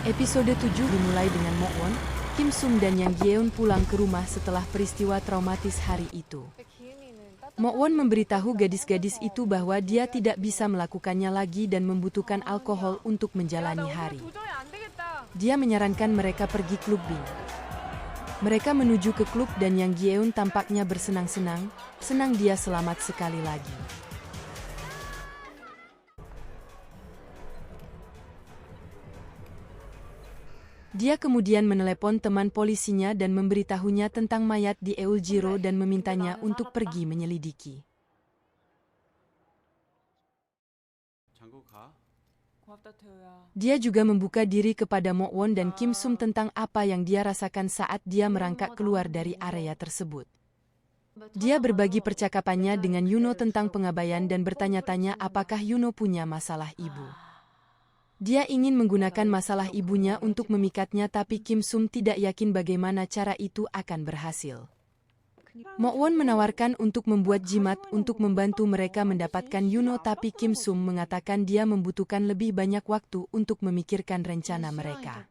Episode 7 dimulai dengan Mo Won, Kim Sum dan Yang Yeon pulang ke rumah setelah peristiwa traumatis hari itu. Mo Won memberitahu gadis-gadis itu bahwa dia tidak bisa melakukannya lagi dan membutuhkan alkohol untuk menjalani hari. Dia menyarankan mereka pergi clubbing. Mereka menuju ke klub dan Yang Yeon tampaknya bersenang-senang, senang dia selamat sekali lagi. Dia kemudian menelepon teman polisinya dan memberitahunya tentang mayat di Euljiro dan memintanya untuk pergi menyelidiki. Dia juga membuka diri kepada Mo Won dan Kim Sum tentang apa yang dia rasakan saat dia merangkak keluar dari area tersebut. Dia berbagi percakapannya dengan Yuno tentang pengabaian dan bertanya-tanya apakah Yuno punya masalah ibu. Dia ingin menggunakan masalah ibunya untuk memikatnya, tapi Kim Sum tidak yakin bagaimana cara itu akan berhasil. Mo Won menawarkan untuk membuat jimat untuk membantu mereka mendapatkan Yuno, tapi Kim Sum mengatakan dia membutuhkan lebih banyak waktu untuk memikirkan rencana mereka.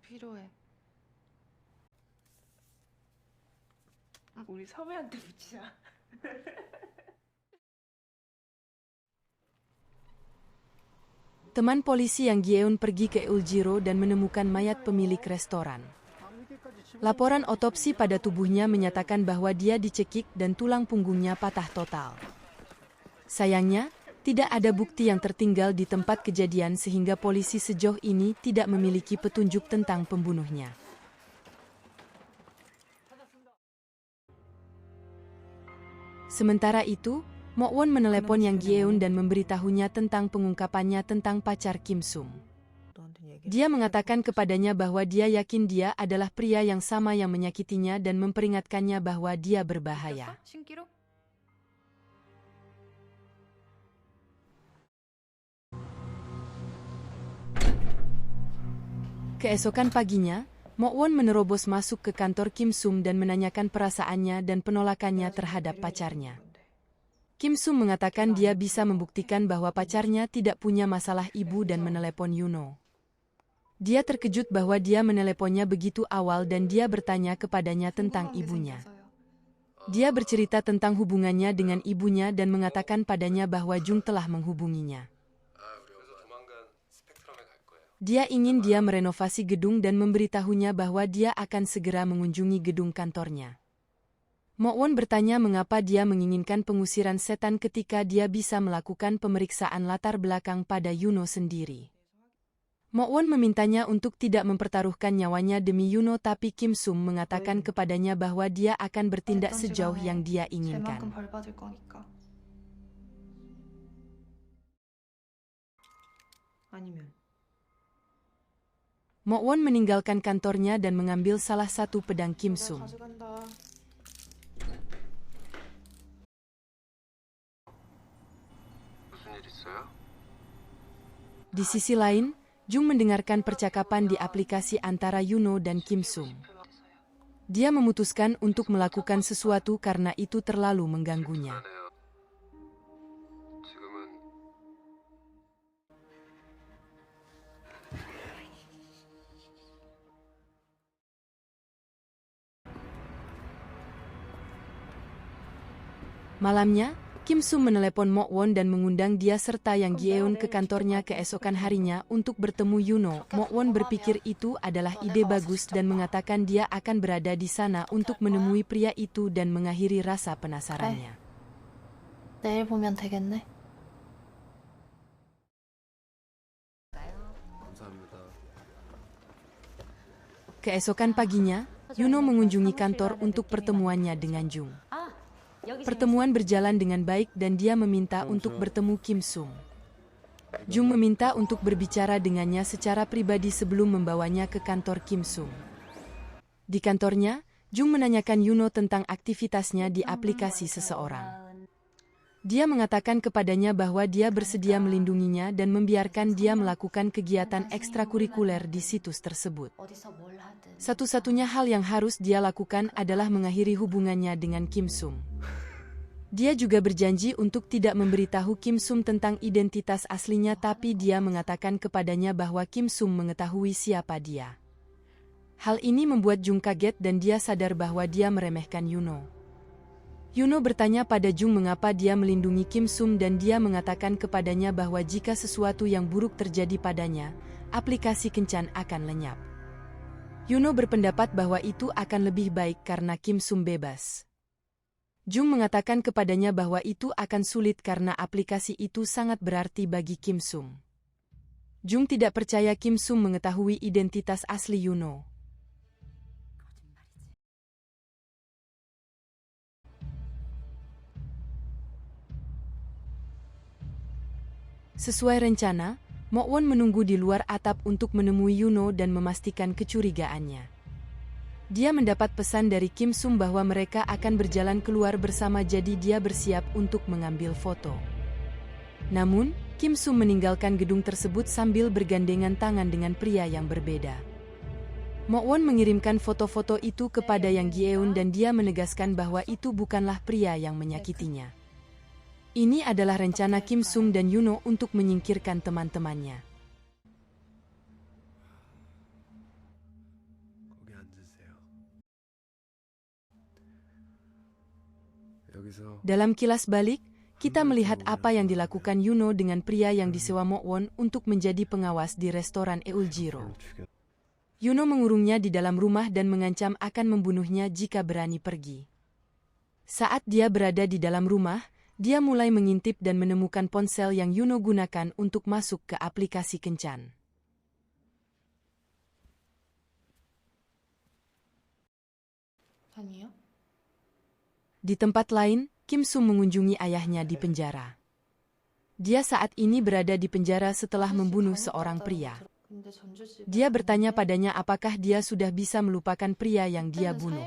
Teman polisi Yang Yeon pergi ke Euljiro dan menemukan mayat pemilik restoran. Laporan otopsi pada tubuhnya menyatakan bahwa dia dicekik dan tulang punggungnya patah total. Sayangnya, tidak ada bukti yang tertinggal di tempat kejadian sehingga polisi sejauh ini tidak memiliki petunjuk tentang pembunuhnya. Sementara itu, Mo Won menelepon Yang Yeon dan memberitahunya tentang pengungkapannya tentang pacar Kim Sum. Dia mengatakan kepadanya bahwa dia yakin dia adalah pria yang sama yang menyakitinya dan memperingatkannya bahwa dia berbahaya. Keesokan paginya, Mo Won menerobos masuk ke kantor Kim Sum dan menanyakan perasaannya dan penolakannya terhadap pacarnya. Kim Sum mengatakan dia bisa membuktikan bahwa pacarnya tidak punya masalah ibu dan menelepon Yuno. Dia terkejut bahwa dia meneleponnya begitu awal dan dia bertanya kepadanya tentang ibunya. Dia bercerita tentang hubungannya dengan ibunya dan mengatakan padanya bahwa Jung telah menghubunginya. Dia ingin dia merenovasi gedung dan memberitahunya bahwa dia akan segera mengunjungi gedung kantornya. Mo Won bertanya mengapa dia menginginkan pengusiran setan ketika dia bisa melakukan pemeriksaan latar belakang pada Yuno sendiri. Mo Won memintanya untuk tidak mempertaruhkan nyawanya demi Yuno, tapi Kim Sum mengatakan kepadanya bahwa dia akan bertindak sejauh yang dia inginkan. Mo Won meninggalkan kantornya dan mengambil salah satu pedang Kim Sum. Di sisi lain, Jung mendengarkan percakapan di aplikasi antara Yuno dan Kim Sum. Dia memutuskan untuk melakukan sesuatu karena itu terlalu mengganggunya. Malamnya, Kim Sum menelepon Mo Won dan mengundang dia serta Yang Yeon ke kantornya keesokan harinya untuk bertemu Yuno. Mo Won berpikir itu adalah ide bagus dan mengatakan dia akan berada di sana untuk menemui pria itu dan mengakhiri rasa penasarannya. 내일 보면 되겠네. Keesokan paginya, Yuno mengunjungi kantor untuk pertemuannya dengan Jung. Pertemuan berjalan dengan baik dan dia meminta untuk bertemu Kim Sum. Jung meminta untuk berbicara dengannya secara pribadi sebelum membawanya ke kantor Kim Sum. Di kantornya, Jung menanyakan Yuno tentang aktivitasnya di aplikasi seseorang. Dia mengatakan kepadanya bahwa dia bersedia melindunginya dan membiarkan dia melakukan kegiatan ekstrakurikuler di situs tersebut. Satu-satunya hal yang harus dia lakukan adalah mengakhiri hubungannya dengan Kim Sum. Dia juga berjanji untuk tidak memberitahu Kim Sum tentang identitas aslinya, tapi dia mengatakan kepadanya bahwa Kim Sum mengetahui siapa dia. Hal ini membuat Jung kaget dan dia sadar bahwa dia meremehkan Yuno. Yuno bertanya pada Jung mengapa dia melindungi Kim Sung dan dia mengatakan kepadanya bahwa jika sesuatu yang buruk terjadi padanya, aplikasi kencan akan lenyap. Yuno berpendapat bahwa itu akan lebih baik karena Kim Sung bebas. Jung mengatakan kepadanya bahwa itu akan sulit karena aplikasi itu sangat berarti bagi Kim Sung. Jung tidak percaya Kim Sung mengetahui identitas asli Yuno. Sesuai rencana, Mo Won menunggu di luar atap untuk menemui Yuno dan memastikan kecurigaannya. Dia mendapat pesan dari Kim Sung bahwa mereka akan berjalan keluar bersama jadi dia bersiap untuk mengambil foto. Namun, Kim Sung meninggalkan gedung tersebut sambil bergandengan tangan dengan pria yang berbeda. Mo Won mengirimkan foto-foto itu kepada Yang Gi-eun dan dia menegaskan bahwa itu bukanlah pria yang menyakitinya. Ini adalah rencana Kim Sung dan Yuno untuk menyingkirkan teman-temannya. Dalam kilas balik, kita melihat apa yang dilakukan Yuno dengan pria yang disewa Mo Won untuk menjadi pengawas di restoran Euljiro. Yuno mengurungnya di dalam rumah dan mengancam akan membunuhnya jika berani pergi. Saat dia berada di dalam rumah, dia mulai mengintip dan menemukan ponsel yang Yuno gunakan untuk masuk ke aplikasi kencan. Di tempat lain, Kim Sung mengunjungi ayahnya di penjara. Dia saat ini berada di penjara setelah membunuh seorang pria. Dia bertanya padanya apakah dia sudah bisa melupakan pria yang dia bunuh.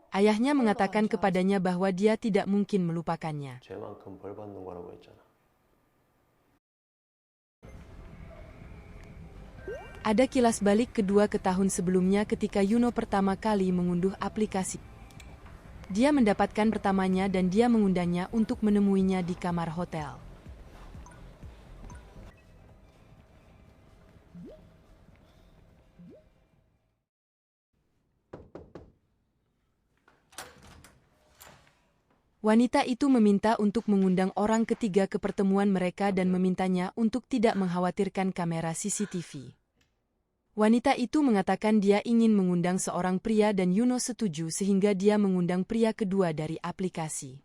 Ayahnya mengatakan kepadanya bahwa dia tidak mungkin melupakannya. Ada kilas balik kedua ke tahun sebelumnya ketika Yuno pertama kali mengunduh aplikasi. Dia mendapatkan pertamanya dan dia mengundangnya untuk menemuinya di kamar hotel. Wanita itu meminta untuk mengundang orang ketiga ke pertemuan mereka dan memintanya untuk tidak mengkhawatirkan kamera CCTV. Wanita itu mengatakan dia ingin mengundang seorang pria dan Yuno setuju sehingga dia mengundang pria kedua dari aplikasi.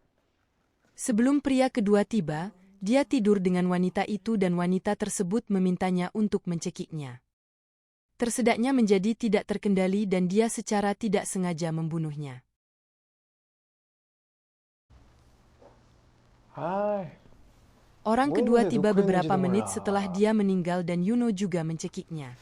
Sebelum pria kedua tiba, dia tidur dengan wanita itu dan wanita tersebut memintanya untuk mencekiknya. Tersedaknya menjadi tidak terkendali dan dia secara tidak sengaja membunuhnya. Orang kedua tiba beberapa menit setelah dia meninggal dan Yuno juga mencekiknya.